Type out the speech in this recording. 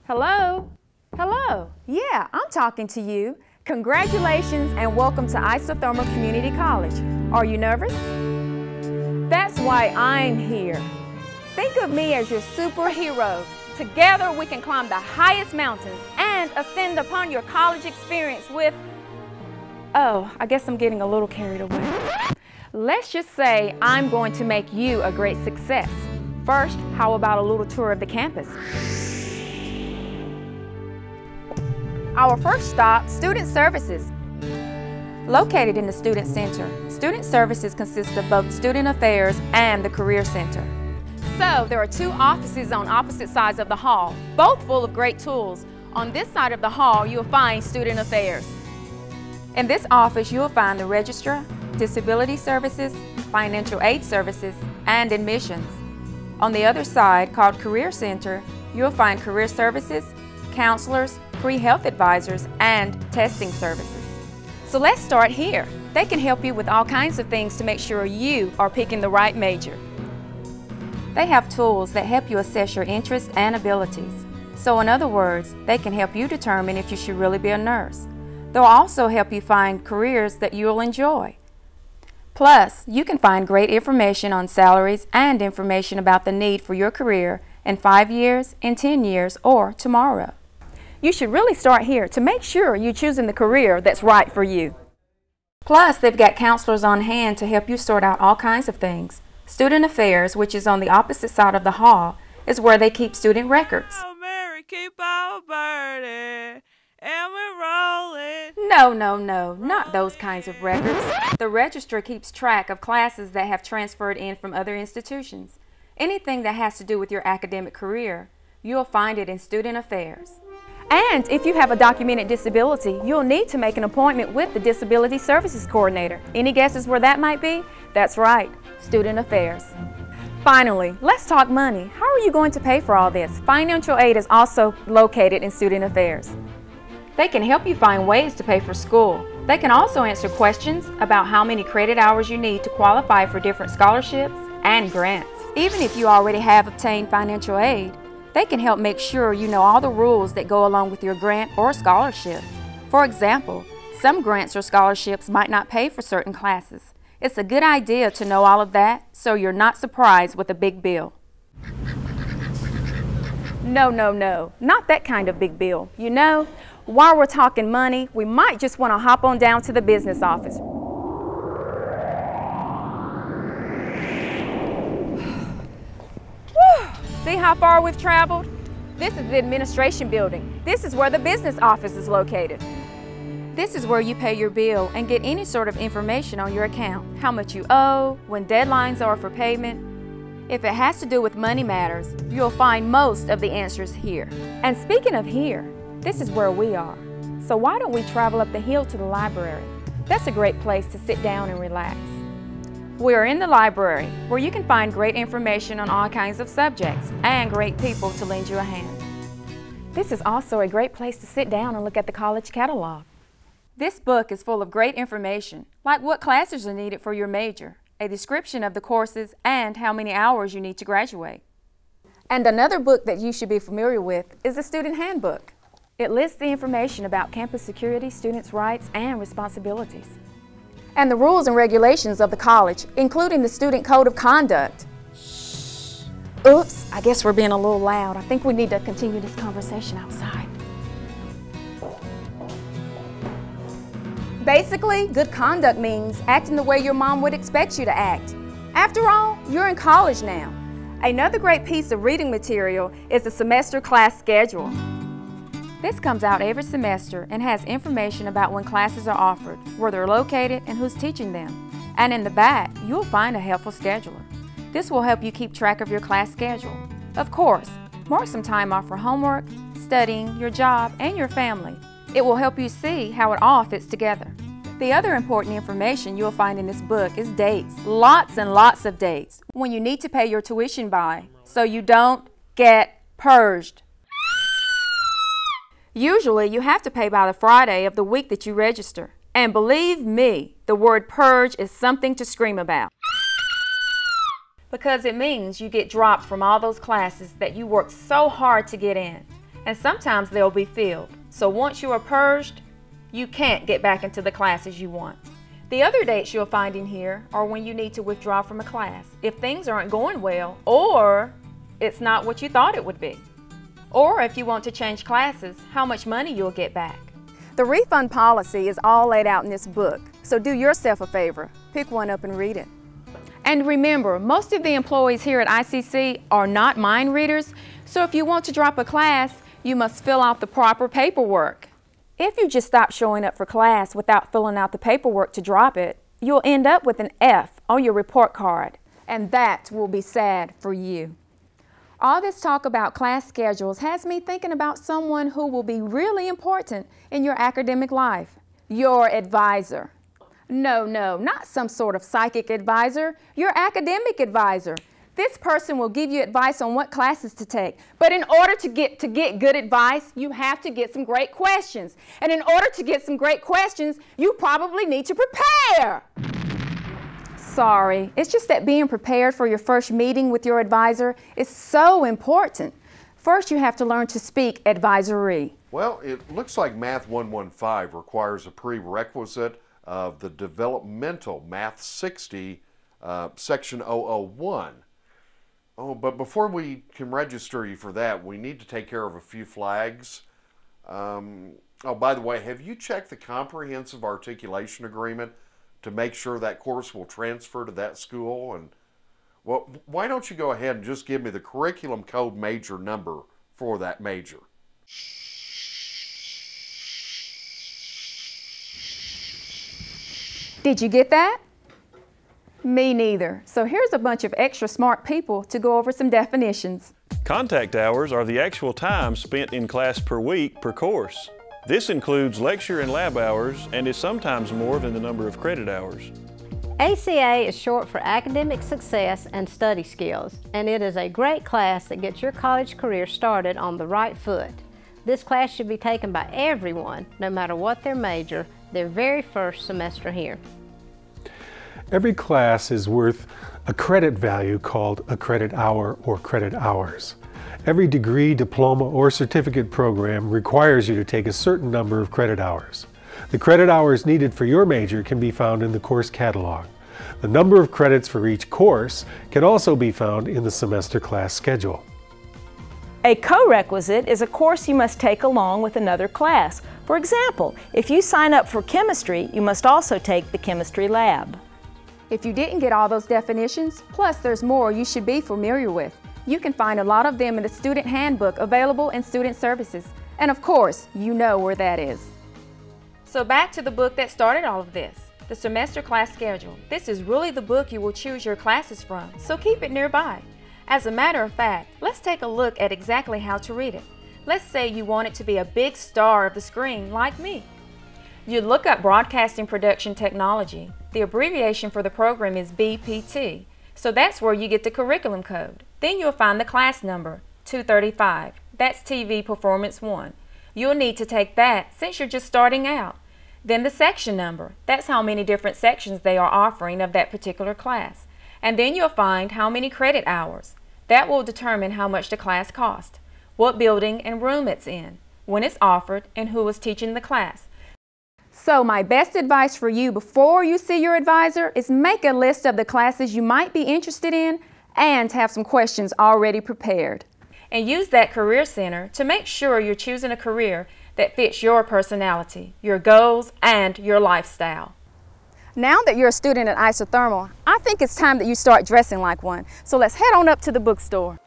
Hello? Hello? Yeah, I'm talking to you. Congratulations and welcome to Isothermal Community College. Are you nervous? That's why I'm here. Think of me as your superhero. Together we can climb the highest mountains and ascend upon your college experience with... Oh, I guess I'm getting a little carried away. Let's just say I'm going to make you a great success. First, how about a little tour of the campus? Our first stop, Student Services. Located in the Student Center, Student Services consists of both Student Affairs and the Career Center. So, there are two offices on opposite sides of the hall, both full of great tools. On this side of the hall, you'll find Student Affairs. In this office, you'll find the Registrar, Disability Services, Financial Aid Services, and Admissions. On the other side, called Career Center, you'll find Career Services, Counselors, Pre-Health Advisors, and Testing Services. So let's start here. They can help you with all kinds of things to make sure you are picking the right major. They have tools that help you assess your interests and abilities. So in other words, they can help you determine if you should really be a nurse. They'll also help you find careers that you'll enjoy. Plus, you can find great information on salaries and information about the need for your career in 5 years, in 10 years, or tomorrow. You should really start here to make sure you're choosing the career that's right for you. Plus, they've got counselors on hand to help you sort out all kinds of things. Student Affairs, which is on the opposite side of the hall, is where they keep student records. Oh, Mary, keep on burning, and we're rolling. No, not those kinds of records. The Registrar keeps track of classes that have transferred in from other institutions. Anything that has to do with your academic career, you'll find it in Student Affairs. And if you have a documented disability, you'll need to make an appointment with the Disability Services Coordinator. Any guesses where that might be? That's right, Student Affairs. Finally, let's talk money. How are you going to pay for all this? Financial aid is also located in Student Affairs. They can help you find ways to pay for school. They can also answer questions about how many credit hours you need to qualify for different scholarships and grants. Even if you already have obtained financial aid, they can help make sure you know all the rules that go along with your grant or scholarship. For example, some grants or scholarships might not pay for certain classes. It's a good idea to know all of that so you're not surprised with a big bill. No, not that kind of big bill. You know, while we're talking money, we might just want to hop on down to the business office. See how far we've traveled? This is the administration building. This is where the business office is located. This is where you pay your bill and get any sort of information on your account, how much you owe, when deadlines are for payment. If it has to do with money matters, you'll find most of the answers here. And speaking of here, this is where we are. So why don't we travel up the hill to the library? That's a great place to sit down and relax. We are in the library, where you can find great information on all kinds of subjects and great people to lend you a hand. This is also a great place to sit down and look at the college catalog. This book is full of great information, like what classes are needed for your major, a description of the courses, and how many hours you need to graduate. And another book that you should be familiar with is the Student Handbook. It lists the information about campus security, students' rights, and responsibilities, and the rules and regulations of the college, including the Student Code of Conduct. Oops, I guess we're being a little loud. I think we need to continue this conversation outside. Basically, good conduct means acting the way your mom would expect you to act. After all, you're in college now. Another great piece of reading material is the semester class schedule. This comes out every semester and has information about when classes are offered, where they're located, and who's teaching them. And in the back, you'll find a helpful scheduler. This will help you keep track of your class schedule. Of course, mark some time off for homework, studying, your job, and your family. It will help you see how it all fits together. The other important information you'll find in this book is dates, lots and lots of dates, when you need to pay your tuition by, so you don't get purged. Usually, you have to pay by the Friday of the week that you register. And believe me, the word purge is something to scream about. Because it means you get dropped from all those classes that you worked so hard to get in. and sometimes they'll be filled. So once you are purged, you can't get back into the classes you want. The other dates you'll find in here are when you need to withdraw from a class if things aren't going well or it's not what you thought it would be. Or if you want to change classes, how much money you'll get back. The refund policy is all laid out in this book, so do yourself a favor, pick one up and read it. And remember, most of the employees here at ICC are not mind readers, so if you want to drop a class, you must fill out the proper paperwork. If you just stop showing up for class without filling out the paperwork to drop it, you'll end up with an F on your report card, and that will be sad for you. All this talk about class schedules has me thinking about someone who will be really important in your academic life, your advisor. No, not some sort of psychic advisor, your academic advisor. This person will give you advice on what classes to take. But in order to get good advice, you have to get some great questions. And in order to get some great questions, you probably need to prepare. Sorry, it's just that being prepared for your first meeting with your advisor is so important. First, you have to learn to speak advisory. Well, it looks like Math 115 requires a prerequisite of the developmental Math 60, Section 001. Oh, but before we can register you for that, we need to take care of a few flags. Oh, by the way, have you checked the comprehensive articulation agreement to make sure that course will transfer to that school? And well, why don't you go ahead and just give me the curriculum code major number for that major? Did you get that? Me neither. So here's a bunch of extra smart people to go over some definitions. Contact hours are the actual time spent in class per week per course. This includes lecture and lab hours and is sometimes more than the number of credit hours. ACA is short for Academic Success and Study Skills, and it is a great class that gets your college career started on the right foot. This class should be taken by everyone, no matter what their major, their very first semester here. Every class is worth a credit value called a credit hour or credit hours. Every degree, diploma, or certificate program requires you to take a certain number of credit hours. The credit hours needed for your major can be found in the course catalog. The number of credits for each course can also be found in the semester class schedule. A co-requisite is a course you must take along with another class. For example, if you sign up for chemistry, you must also take the chemistry lab. If you didn't get all those definitions, plus there's more you should be familiar with. You can find a lot of them in the student handbook available in Student Services. And of course, you know where that is. So back to the book that started all of this, the semester class schedule. This is really the book you will choose your classes from, so keep it nearby. As a matter of fact, let's take a look at exactly how to read it. Let's say you want it to be a big star of the screen like me. You look up Broadcasting Production Technology. The abbreviation for the program is BPT, so that's where you get the curriculum code. Then you'll find the class number, 235. That's TV Performance 1. You'll need to take that since you're just starting out. Then the section number. That's how many different sections they are offering of that particular class. And then you'll find how many credit hours. That will determine how much the class costs, what building and room it's in, when it's offered, and who is teaching the class. So my best advice for you before you see your advisor is make a list of the classes you might be interested in and have some questions already prepared. And use that Career Center to make sure you're choosing a career that fits your personality, your goals, and your lifestyle. Now that you're a student at Isothermal, I think it's time that you start dressing like one. So let's head on up to the bookstore.